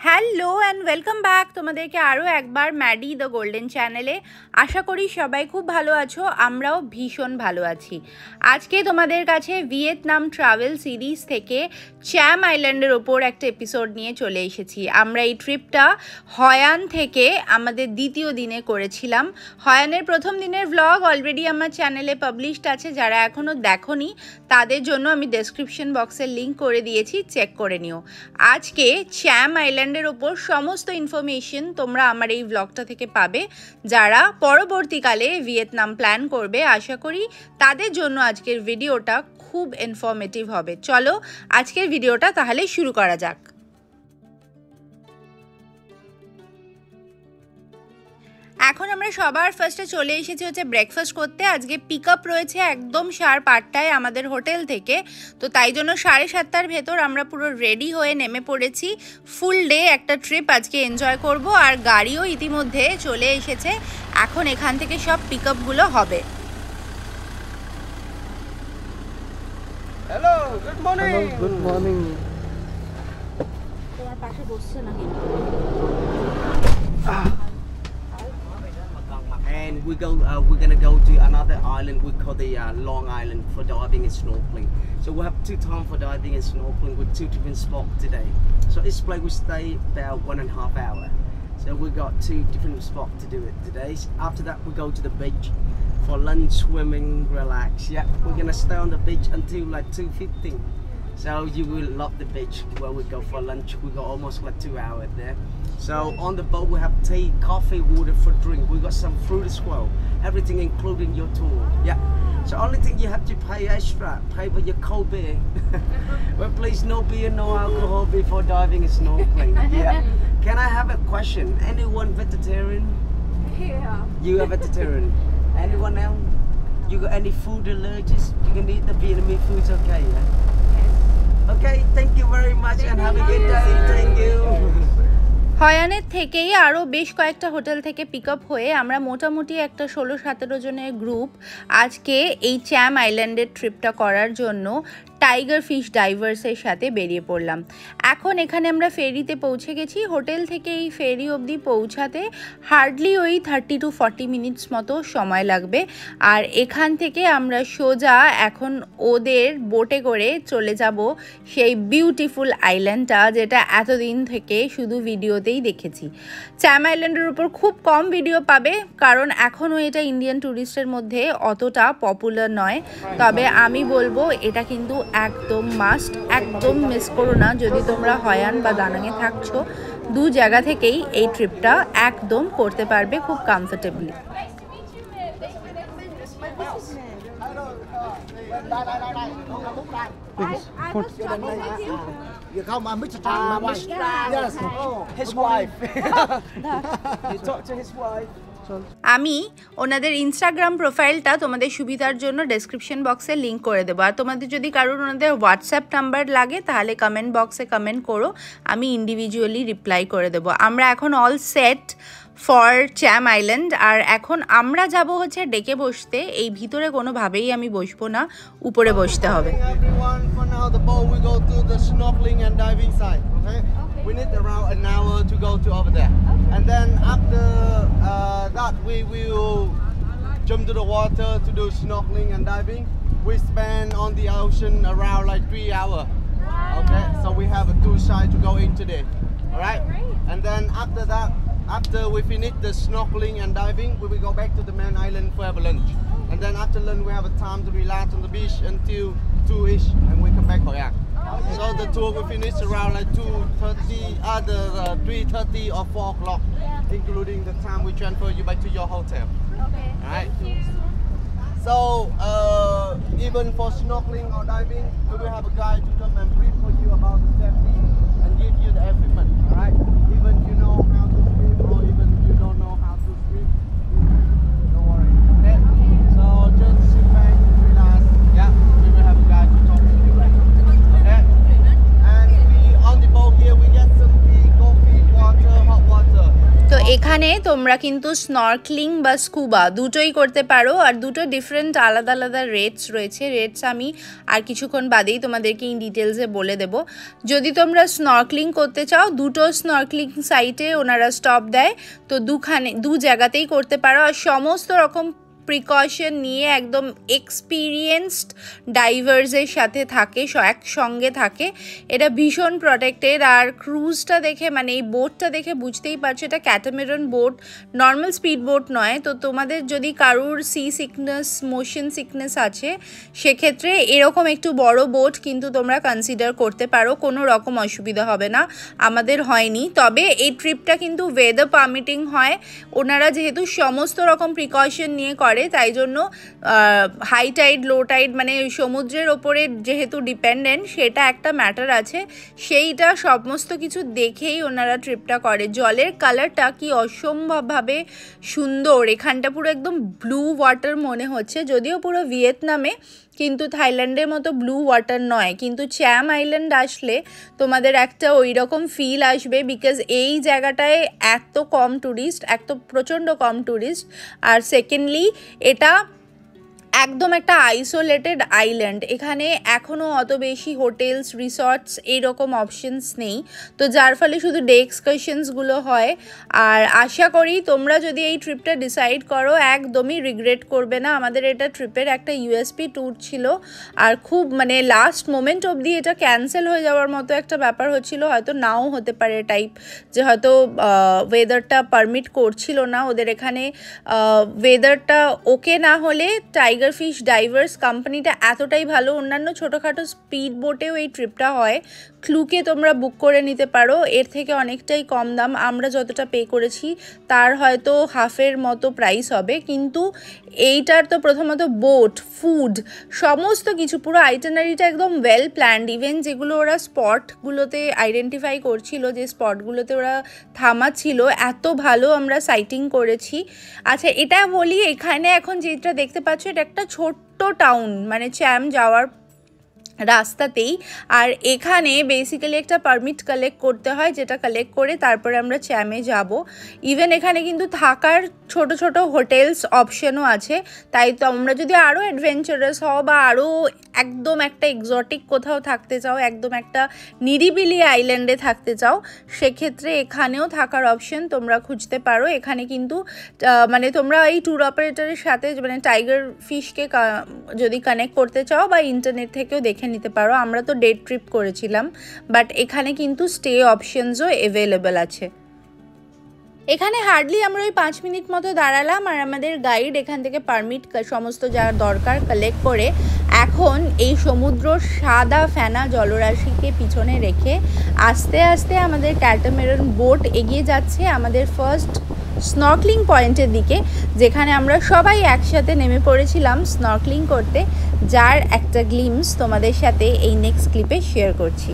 Hello and welcome back তোমাদেরকে আরও একবার ম্যাডি দ্য গোল্ডেন চ্যানেলে। আশা করি সবাই খুব ভালো আছো, আমরাও ভীষণ ভালো আছি। আজকে তোমাদের কাছে ভিয়েতনাম ট্রাভেল সিরিজ থেকে চ্যাম আইল্যান্ডের ওপর একটা এপিসোড নিয়ে চলে এসেছি। আমরা এই ট্রিপটা হয়ান থেকে আমাদের দ্বিতীয় দিনে করেছিলাম। হয়ানের প্রথম দিনের ভ্লগ অলরেডি আমার চ্যানেলে পাবলিশড আছে, যারা এখনও দেখোনি তাদের জন্য আমি ডেসক্রিপশন বক্সের লিঙ্ক করে দিয়েছি, চেক করে নিও। আজকে চ্যাম আইল্যান্ডের ওপর সমস্ত ইনফরমেশন তোমরা আমার এই ব্লগটা থেকে পাবে। যারা পরবর্তীকালে ভিয়েতনাম প্ল্যান করবে, আশা করি তাদের জন্য আজকের ভিডিওটা খুব ইনফরমেটিভ হবে। চলো আজকের ভিডিওটা তাহলে শুরু করা যাক। এখন আমরা সবার ফার্স্টে চলে এসেছি হচ্ছে ব্রেকফাস্ট করতে। আজকে পিক আপ রয়েছে একদম 8:30টায় আমাদের হোটেল থেকে, তো তাই জন্য 7:30টার ভেতর আমরা পুরো রেডি হয়ে নেমে পড়েছি। ফুল ডে একটা ট্রিপ আজকে এনজয় করব, আর গাড়িও ইতিমধ্যে চলে এসেছে। এখন এখান থেকে সব পিক আপগুলো হবে। Hello, good morning. Good morning. তোমার পাশে বসছে না কিন্তু। And we're gonna go to another island we call the Long Island for diving and snorkeling. So we'll have 2 times for diving and snorkeling with 2 different spots today. So each place we stay about 1.5 hours. So we got 2 different spots to do it today. So after that we go to the beach for lunch, swimming, relax. Yeah, we're gonna stay on the beach until like 2:15. So you will love the beach. When we go for lunch, we got almost like 2 hours there. So on the boat we have tea, coffee, water for drink. We got some fruit as well. Everything including your tour. Yeah. So only thing you have to pay extra, pay for your cold beer. But please no beer, no alcohol before diving and snorkeling. Yeah. Can I have a question? Anyone vegetarian? Yeah. You are vegetarian. Anyone else? You got any food allergies? You can eat the Vietnamese food's okay, yeah? Okay, thank you very much and have a good day. Thank you. হয়ানের থেকেই আরও বেশ কয়েকটা hotel থেকে pick up হয়ে আমরা মোটামুটি একটা 16-17 জনের গ্রুপ আজকে এই চ্যাম আইল্যান্ডের ট্রিপটা করার জন্য টাইগার ফিশ ডাইভার্সের সাথে বেরিয়ে পড়লাম। এখন এখানে আমরা ফেরিতে পৌঁছে গেছি। হোটেল থেকে এই ফেরি অবধি পৌঁছাতে হার্ডলি ওই 30 to 40 মিনিটস মতো সময় লাগবে। আর এখান থেকে আমরা সোজা এখন ওদের বোটে করে চলে যাব সেই বিউটিফুল আইল্যান্ডটা, যেটা এতদিন থেকে শুধু ভিডিওতেই দেখেছি। চ্যাম আইল্যান্ডের উপর খুব কম ভিডিও পাবে, কারণ এখনও এটা ইন্ডিয়ান ট্যুরিস্টের মধ্যে অতটা পপুলার নয়। তবে আমি বলবো এটা কিন্তু একদম মাস্ট, একদম মিস করো না। যদি তোমরা হয়ান বা দানাঙে থাকছো, 2 জায়গা থেকেই এই ট্রিপটা একদম করতে পারবে খুব comfortably. His wife. You talk to his wife. আমি ওনাদের ইনস্টাগ্রাম প্রোফাইলটা তোমাদের সুবিধার জন্য ডেসক্রিপশন বক্সে লিঙ্ক করে দেবো। আর তোমাদের যদি কারোর ওনাদের হোয়াটসঅ্যাপ নাম্বার লাগে তাহলে কমেন্ট বক্সে কমেন্ট করো, আমি ইন্ডিভিজুয়ালি রিপ্লাই করে দেবো। আমরা এখন অল সেট ফর চ্যাম আইল্যান্ড। আর এখন আমরা যাব হচ্ছে ডেকে বসতে। এই ভিতরে কোনোভাবেই আমি বসবো না, উপরে বসতে হবে। Everyone, for now the boat we go to the snorkeling and diving side. Okay. We need around an hour to go to over there. And then after that we will jump to the water to do snorkeling and diving. We spend on the ocean around like 3 hours. Okay, so we have 2 sides to go in today. All right. And then after that, after we finish the snorkeling and diving, we will go back to the main island for have a lunch. And then after lunch we have a time to relax on the beach until 2-ish, and we come back Hoi An. So the tour will finish around like 2:30, either 3:30 or 4 o'clock, including the time we transfer you back to your hotel. Okay. All right. So even for snorkeling or diving, we will have a guide to come and brief for you about the safety and give you the equipment. All right. Even you know how to swim or even you don't know how to swim, don't worry. Okay. So just sit back, relax. Yeah. We will have a guide to talk to you. Okay. And we on the boat here we get some tea, coffee, water, hot water. তো এখানে তোমরা কিন্তু snorkelling বা scuba দুটোই করতে পারো, আর দুটো different আলাদা আলাদা রেটস রয়েছে। রেটস আমি আর কিছুক্ষণ বাদেই তোমাদেরকে ইন ডিটেলসে বলে দেব। যদি তোমরা স্নর্কলিং করতে চাও, দুটো স্নর্কলিং সাইটে ওনারা স্টপ দেয়, তো দু জায়গাতেই করতে পারো। আর সমস্ত রকম প্রিকশন নিয়ে একদম এক্সপিরিয়েন্সড ডাইভার্সের সাথে থাকে, একসঙ্গে থাকে। এটা ভীষণ প্রটেক্টেড। আর ক্রুজটা দেখে, মানে এই বোটটা দেখে বুঝতেই পারছো এটা ক্যাটামেরন বোট, নর্মাল স্পিড বোট নয়। তো তোমাদের যদি কারুর সি সিকনেস, মোশন সিকনেস আছে, সেক্ষেত্রে এরকম একটু বড় বোট কিন্তু তোমরা কনসিডার করতে পারো, কোনো রকম অসুবিধা হবে না। আমাদের হয়নি। তবে এই ট্রিপটা কিন্তু ওয়েদার পারমিটিং হয়। ওনারা যেহেতু সমস্ত রকম প্রিকশন নিয়ে করে, তাই জন্য হাই টাইড, লো টাইড, মানে সমুদ্রের ওপরে যেহেতু ডিপেন্ডেন্ট, সেটা একটা ম্যাটার আছে। সেইটা সমস্ত কিছু দেখেই ওনারা ট্রিপটা করে। জলের কালারটা কি অসম্ভবভাবে সুন্দর, এখানটা পুরো একদম ব্লু ওয়াটার মনে হচ্ছে, যদিও পুরো ভিয়েতনামে, কিন্তু থাইল্যান্ডের মতো ব্লু ওয়াটার নয়। কিন্তু চ্যাম আইল্যান্ড আসলে তোমাদের একটা ওই রকম ফিল আসবে, বিকজ এই জায়গাটায় এত কম ট্যুরিস্ট, এত প্রচণ্ড কম ট্যুরিস্ট। আর সেকেন্ডলি এটা একদম একটা আইসোলেটেড আইল্যান্ড। এখানে এখনও অত বেশি হোটেলস, রিসর্টস এইরকম অপশনস নেই, তো যার ফলে শুধু ডে এক্সকারশনসগুলো হয়। আর আশা করি তোমরা যদি এই ট্রিপটা ডিসাইড করো, একদমই রিগ্রেট করবে না। আমাদের এটা ট্রিপের একটা ইউএসপি ট্যুর ছিল, আর খুব মানে লাস্ট মোমেন্ট অবধি এটা ক্যান্সেল হয়ে যাওয়ার মতো একটা ব্যাপার হচ্ছিল, হয়তো নাও হতে পারে টাইপ, যে হয়তো ওয়েদারটা পারমিট করছিল না ওদের এখানে। ওয়েদারটা ওকে না হলে টাইগার ফিশ ডাইভার্স কোম্পানিটা এতটাই ভালো, অন্যান্য ছোটোখাটো স্পিড বোটেও এই ট্রিপটা হয়। ক্লুকে তোমরা বুক করে নিতে পারো, এর থেকে অনেকটাই কম দাম। আমরা যতটা পে করেছি তার হয়তো হাফের মতো প্রাইস হবে, কিন্তু এইটার তো প্রথমত বোট, ফুড, সমস্ত কিছু, পুরো আইটেনারিটা একদম ওয়েল প্ল্যান্ড। ইভেন যেগুলো ওরা স্পটগুলোতে আইডেন্টিফাই করছিল, যে স্পটগুলোতে ওরা থামাচ্ছিল, এত ভালো আমরা সাইটিং করেছি। আচ্ছা, এটা বলি, এখানে এখন যেটা দেখতে পাচ্ছ এটা একটা ছোট্ট টাউন, মানে চ্যাম যাওয়ার রাস্তাতেই। আর এখানে বেসিক্যালি একটা পারমিট কালেক্ট করতে হয়, যেটা কালেক্ট করে তারপরে আমরা চ্যামে যাব। ইভেন এখানে কিন্তু থাকার ছোট ছোট হোটেলস অপশনও আছে। তাই তোমরা যদি আরও অ্যাডভেঞ্চারাস হও বা আরও একদম একটা এক্সোটিক কোথাও থাকতে চাও, একদম একটা নিরিবিলি আইল্যান্ডে থাকতে চাও, সেক্ষেত্রে এখানেও থাকার অপশন তোমরা খুঁজতে পারো। এখানে কিন্তু মানে তোমরা এই ট্যুর অপারেটরের সাথে, মানে টাইগার ফিশকে যদি কানেক্ট করতে চাও বা ইন্টারনেট থেকেও দেখে নিতে পারো। আমরা তো ডে ট্রিপ করেছিলাম, বাট এখানে কিন্তু স্টে অপশনসও অ্যাভেলেবেল আছে। এখানে হার্ডলি আমরা ওই 5 মিনিট মতো দাঁড়ালাম, আর আমাদের গাইড এখান থেকে পারমিট সমস্ত যা দরকার কালেক্ট করে এখন এই সমুদ্র সাদা ফেনা জলরাশিকে পিছনে রেখে আস্তে আস্তে আমাদের ক্যাটামেরন বোট এগিয়ে যাচ্ছে আমাদের ফার্স্ট স্নর্কলিং পয়েন্টের দিকে, যেখানে আমরা সবাই একসাথে নেমে পড়েছিলাম স্নর্কলিং করতে, যার একটা গ্লিমস তোমাদের সাথে এই নেক্সট ক্লিপে শেয়ার করছি।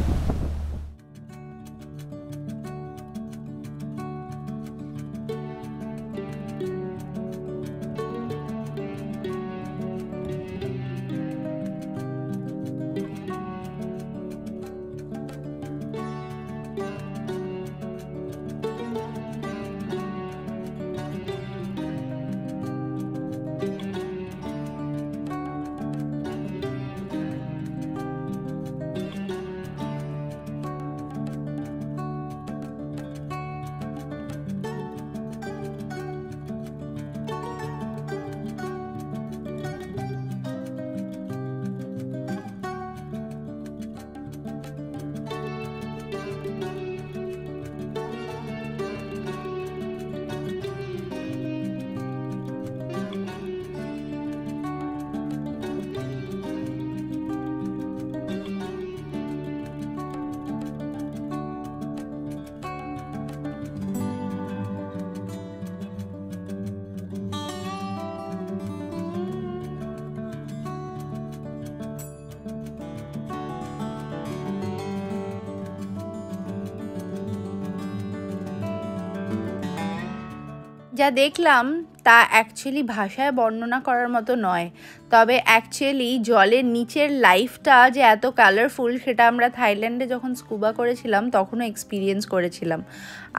যা দেখলাম তা অ্যাকচুয়ালি ভাষায় বর্ণনা করার মতো নয়। তবে অ্যাকচুয়ালি জলের নিচের লাইফটা যে এত কালারফুল সেটা আমরা থাইল্যান্ডে যখন স্কুবা করেছিলাম তখনও এক্সপিরিয়েন্স করেছিলাম,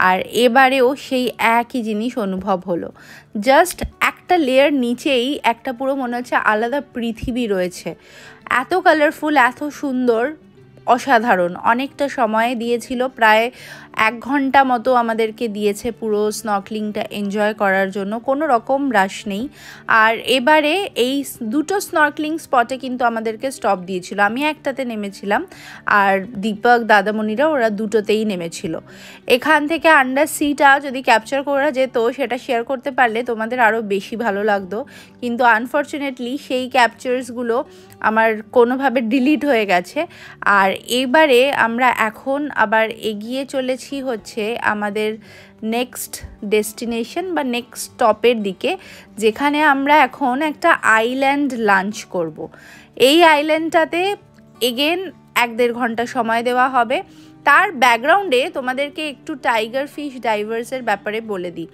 আর এবারেও সেই একই জিনিস অনুভব হলো। জাস্ট একটা লেয়ার নিচেই একটা পুরো মনে হচ্ছে আলাদা পৃথিবী রয়েছে, এত কালারফুল, এত সুন্দর, অসাধারণ। অনেকটা সময় দিয়েছিল, প্রায় 1 ঘন্টা মতো আমাদেরকে দিয়েছে পুরো স্নর্কলিংটা এনজয় করার জন্য, কোনো রকম রাশ নেই। আর এবারে এই দুটো স্নর্কলিং স্পটে কিন্তু আমাদেরকে স্টপ দিয়েছিল, আমি একটাতে নেমেছিলাম আর দীপক দাদামণিরা ওরা দুটোতেই নেমেছিল। এখান থেকে আন্ডার সিটা যদি ক্যাপচার করা যেত সেটা শেয়ার করতে পারলে তোমাদের আরও বেশি ভালো লাগতো, কিন্তু আনফর্চুনেটলি সেই ক্যাপচার্সগুলো আমার কোনোভাবে ডিলিট হয়ে গেছে। আর এবারে আমরা এখন আবার এগিয়ে চলেছি হচ্ছে আমাদের নেক্সট ডেস্টিনেশন বা নেক্সট স্টপের দিকে, যেখানে আমরা এখন একটা আইল্যান্ড লাঞ্চ করব। এই আইল্যান্ডটাতে এগেন 1-1.5 ঘন্টা সময় দেওয়া হবে। তার ব্যাকগ্রাউন্ডে তোমাদেরকে একটু টাইগার ফিশ ডাইভার্সের ব্যাপারে বলে দিই।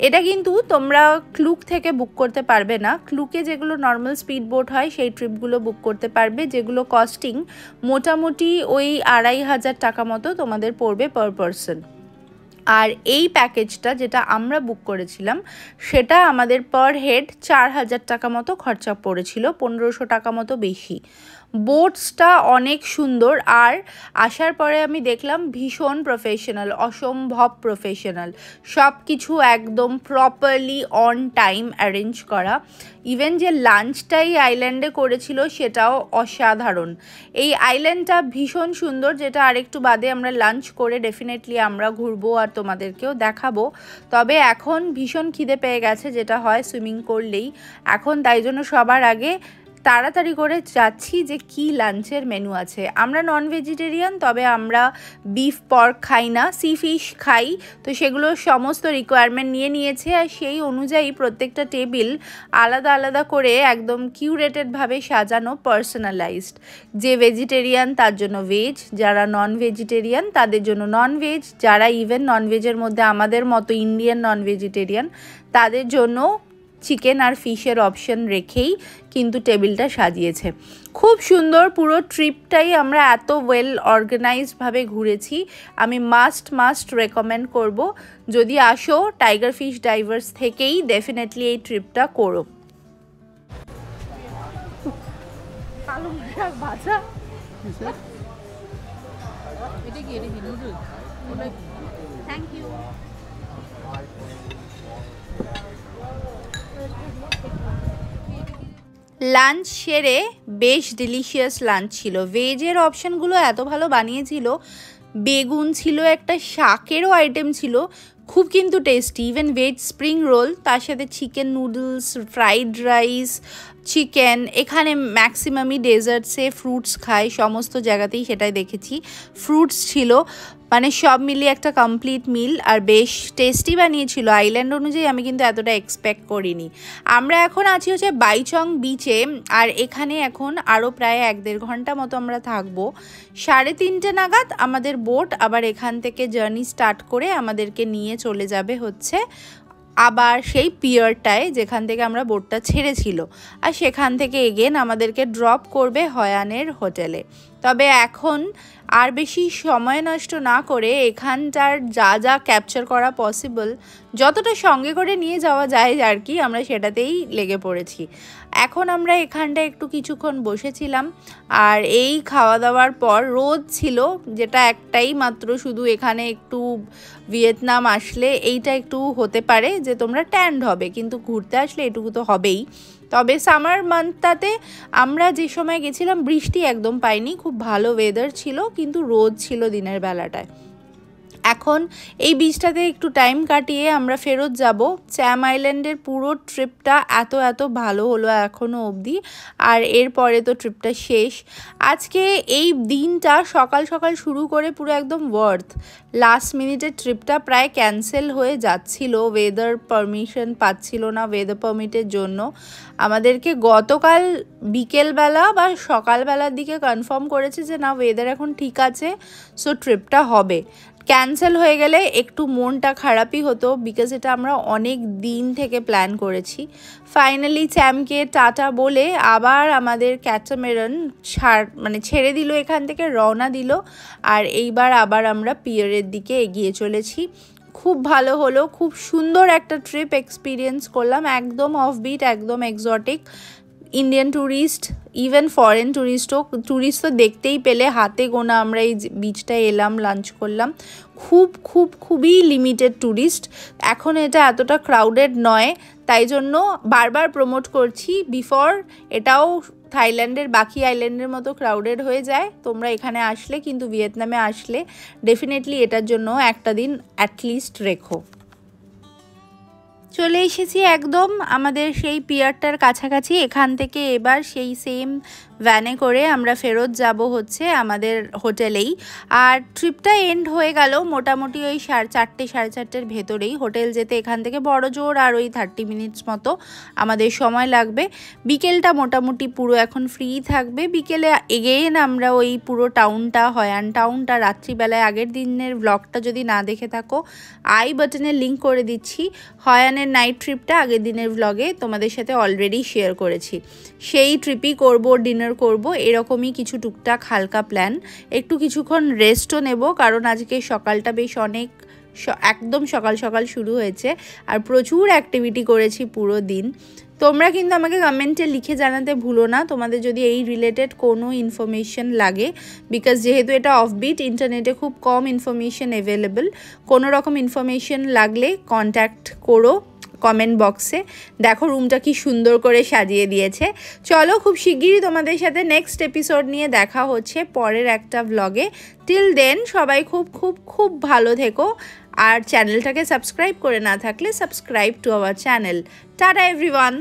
এটা কিন্তু তোমরা ক্লুক থেকে বুক করতে পারবে না। ক্লুকে যেগুলো নর্মাল স্পিড বোট হয় সেই ট্রিপগুলো বুক করতে পারবে, যেগুলো কস্টিং মোটামুটি ওই 2500 টাকা মতো তোমাদের পড়বে পার পারসন। আর এই প্যাকেজটা যেটা আমরা বুক করেছিলাম সেটা আমাদের পার হেড 4000 টাকা মতো খরচা পড়েছিল, 1500 টাকা মতো বেশি। বোটসটা অনেক সুন্দর, আর আসার পরে আমি দেখলাম ভীষণ প্রফেশনাল, অসম্ভব প্রফেশনাল, সব কিছু একদম প্রপারলি অন টাইম অ্যারেঞ্জ করা। ইভেন যে লাঞ্চটাই আইল্যান্ডে করেছিল সেটাও অসাধারণ। এই আইল্যান্ডটা ভীষণ সুন্দর, যেটা আরেকটু বাদে আমরা লাঞ্চ করে ডেফিনেটলি আমরা ঘুরবো আর তোমাদেরকেও দেখাবো। তবে এখন ভীষণ খিদে পেয়ে গেছে, যেটা হয় সুইমিং করলেই এখন, তাই জন্য সবার আগে তাড়াতাড়ি করে যাচ্ছি যে কি লাঞ্চের মেনু আছে। আমরা নন ভেজিটেরিয়ান, তবে আমরা বিফ পর্ক খাই না, সি ফিশ খাই, তো সেগুলো সমস্ত রিকোয়ারমেন্ট নিয়ে নিয়েছে। আর সেই অনুযায়ী প্রত্যেকটা টেবিল আলাদা আলাদা করে একদম কিউরেটেডভাবে সাজানো, পার্সোনালাইজড। যে ভেজিটেরিয়ান তার জন্য ভেজ, যারা নন ভেজিটেরিয়ান তাদের জন্য নন ভেজ, যারা ইভেন নন ভেজের মধ্যে আমাদের মতো ইন্ডিয়ান নন ভেজিটেরিয়ান তাদের জন্য চিকেন আর ফিশের অপশন রেখেই কিন্তু টেবিলটা সাজিয়েছে। খুব সুন্দর, পুরো ট্রিপটাই আমরা এত ওয়েল অর্গানাইজডভাবে ঘুরেছি। আমি মাস্ট রেকমেন্ড করব, যদি আসো টাইগার ফিশ ডাইভার্স থেকেই ডেফিনেটলি এই ট্রিপটা করো। Thank you. লাঞ্চ সেরে বেশ ডিলিশিয়াস লাঞ্চ ছিল। ভেজের অপশানগুলো এত ভালো বানিয়েছিল, বেগুন ছিল, একটা শাকেরও আইটেম ছিল, খুব কিন্তু tasty. Even veg spring roll, তার সাথে chicken noodles, fried rice, chicken. এখানে ম্যাক্সিমামই ডেজার্টসে ফ্রুটস খায়, সমস্ত জায়গাতেই সেটাই দেখেছি, ফ্রুটস ছিল। মানে সব মিলিয়ে একটা কমপ্লিট মিল, আর বেশ টেস্টি বানিয়েছিল। আইল্যান্ড অনুযায়ী আমি কিন্তু এতটা এক্সপেক্ট করিনি। আমরা এখন আছি হচ্ছে বাইচং বিচে, আর এখানে এখন আরও প্রায় 1-1.5 ঘন্টা মতো আমরা থাকবো। 3:30 নাগাদ আমাদের বোট আবার এখান থেকে জার্নি স্টার্ট করে আমাদেরকে নিয়ে চলে যাবে হচ্ছে আবার সেই পিয়ারটায় যেখান থেকে আমরা বোটটা ছেড়েছিল, আর সেখান থেকে এগেন আমাদেরকে ড্রপ করবে হয়ানের হোটেলে। তবে এখন আর বেশি সময় নষ্ট না করে এখানটার যা যা ক্যাপচার করা পসিবল, যতটা সঙ্গে করে নিয়ে যাওয়া যায় আর কি, আমরা সেটাতেই লেগে পড়েছি। এখন আমরা এখানটায় একটু কিছুক্ষণ বসেছিলাম, আর এই খাওয়া দাওয়ার পর রোদ ছিল, যেটা একটাই মাত্র, শুধু এখানে একটু ভিয়েতনাম আসলে এইটা একটু হতে পারে যে তোমরা ট্যান্ড হবে, কিন্তু ঘুরতে আসলে এটুকু তো হবেই। তবে সামার মান্থটাতে আমরা যে সময় গেছিলাম বৃষ্টি একদম পাইনি, খুব ভালো ওয়েদার ছিল, কিন্তু রোদ ছিল দিনের বেলাটায়। এখন এই বিচটাতে একটু টাইম কাটিয়ে আমরা ফেরত যাব। চ্যাম আইল্যান্ডের পুরো ট্রিপটা এত ভালো হলো এখনও অবধি, আর এরপরে তো ট্রিপটা শেষ। আজকে এই দিনটা সকাল সকাল শুরু করে পুরো একদম ওয়ার্থ। লাস্ট মিনিটের ট্রিপটা প্রায় ক্যান্সেল হয়ে যাচ্ছিল, ওয়েদার পারমিশন পাচ্ছিল না। ওয়েদার পারমিটের জন্য আমাদেরকে গতকাল বিকেলবেলা বা সকালবেলার দিকে কনফার্ম করেছে যে না, ওয়েদার এখন ঠিক আছে, সো ট্রিপটা হবে। ক্যান্সেল হয়ে গেলে একটু মনটা খারাপই হতো, বিকজ এটা আমরা অনেক দিন থেকে প্ল্যান করেছি। ফাইনালি চ্যামকে টাটা বলে আবার আমাদের ক্যাটামেরন ছেড়ে দিল, এখান থেকে রওনা দিল। আর এইবার আবার আমরা পিয়ারের দিকে এগিয়ে চলেছি। খুব ভালো হলো, খুব সুন্দর একটা ট্রিপ এক্সপিরিয়েন্স করলাম, একদম অফবিট, একদম exotic. Indian tourist, even foreign tourist তো দেখতেই পেলে, হাতে গোনা আমরা এই বিচটায় এলাম, লাঞ্চ করলাম। খুবই লিমিটেড ট্যুরিস্ট, এখন এটা এতটা ক্রাউডেড নয়, তাই জন্য বারবার প্রমোট করছি, বিফোর এটাও থাইল্যান্ডের বাকি আইল্যান্ডের মতো ক্রাউডেড হয়ে যায়। তোমরা এখানে আসলে কিন্তু, ভিয়েতনামে আসলে ডেফিনেটলি এটার জন্য একটা দিন অ্যাটলিস্ট রেখো। চলে এসেছি একদম আমাদের সেই পিয়ারটার কাছাকাছি। এখান থেকে এবার সেই সেম ভ্যানে করে আমরা ফেরত যাব হচ্ছে আমাদের হোটেলেই। আর ট্রিপটা এন্ড হয়ে গেল মোটামুটি ওই 4:30 সাড়ে 4:30 ভেতরেই। হোটেল যেতে এখান থেকে বড় জোর আর ওই 30 মিনিটস মতো আমাদের সময় লাগবে। বিকেলটা মোটামুটি পুরো এখন ফ্রি থাকবে। বিকেলে এগেইন আমরা ওই পুরো টাউনটা, হয়ান টাউনটা রাত্রিবেলায়, আগের দিনের ব্লগটা যদি না দেখে থাকো আই বাটনে লিঙ্ক করে দিচ্ছি। হয়ানের নাইট ট্রিপটা আগের দিনের ব্লগে তোমাদের সাথে অলরেডি শেয়ার করেছি। সেই ট্রিপই করব, ডিনার করব, এরকমই কিছু টুকটাক হালকা প্ল্যান। একটু কিছুক্ষণ রেস্টও নেব, কারণ আজকে সকালটা বেশ একদম সকাল সকাল শুরু হয়েছে আর প্রচুর অ্যাক্টিভিটি করেছি পুরো দিন। তোমরা কিন্তু আমাকে কমেন্টে লিখে জানাতে ভুলো না তোমাদের যদি এই রিলেটেড কোনো ইনফরমেশন লাগে, বিকজ যেহেতু এটা অফবিট, ইন্টারনেটে খুব কম ইনফরমেশন অ্যাভেলেবল। কোনো রকম ইনফরমেশন লাগলে কন্ট্যাক্ট করো কমেন্ট বক্সে। দেখো রুমটা কি সুন্দর করে সাজিয়ে দিয়েছে। চলো খুব শিগগিরই তোমাদের সাথে নেক্সট এপিসোড নিয়ে দেখা হচ্ছে পরের একটা ব্লগে। টিল দেন সবাই খুব ভালো থেকো। আর চ্যানেলটাকে সাবস্ক্রাইব করে না থাকলে subscribe to our channel. Tata everyone.